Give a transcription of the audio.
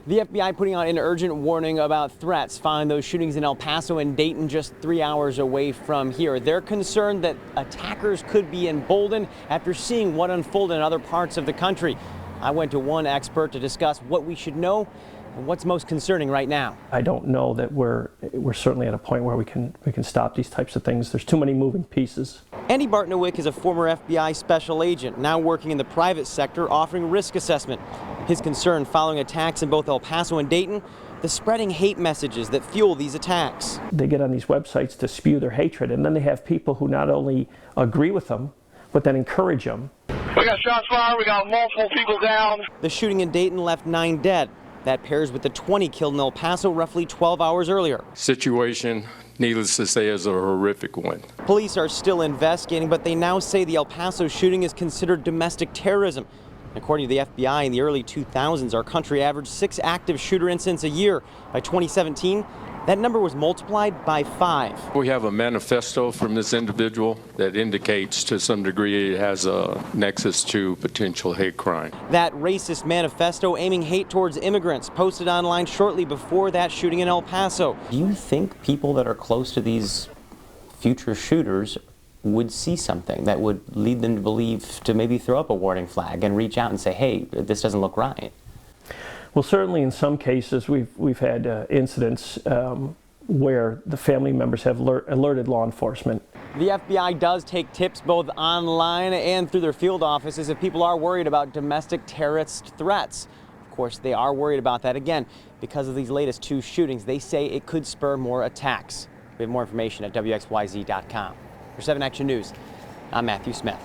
The FBI putting out an urgent warning about threats following those shootings in El Paso and Dayton just 3 hours away from here. They're concerned that attackers could be emboldened after seeing what unfolded in other parts of the country. I went to one expert to discuss what we should know and what's most concerning right now. I don't know that we're certainly at a point where we can stop these types of things. There's too many moving pieces. Andy Bartnowick is a former FBI special agent, now working in the private sector offering risk assessment. His concern following attacks in both El Paso and Dayton, the spreading hate messages that fuel these attacks. They get on these websites to spew their hatred, and then they have people who not only agree with them, but then encourage them. We got shots fired, we got multiple people down. The shooting in Dayton left 9 dead. That pairs with the 20 killed in El Paso roughly 12 hours earlier. Situation, needless to say, is a horrific one. Police are still investigating, but they now say the El Paso shooting is considered domestic terrorism. According to the FBI, in the early 2000s, our country averaged 6 active shooter incidents a year. By 2017, that number was multiplied by 5. We have a manifesto from this individual that indicates to some degree it has a nexus to potential hate crime. That racist manifesto aiming hate towards immigrants posted online shortly before that shooting in El Paso. Do you think people that are close to these future shooters would see something that would lead them to believe to maybe throw up a warning flag and reach out and say, hey, this doesn't look right? Well, certainly in some cases we've had incidents where the family members have alerted law enforcement. The FBI does take tips both online and through their field offices if people are worried about domestic terrorist threats. Of course, they are worried about that again because of these latest 2 shootings. They say it could spur more attacks. We have more information at WXYZ.com. For 7 Action News, I'm Matthew Smith.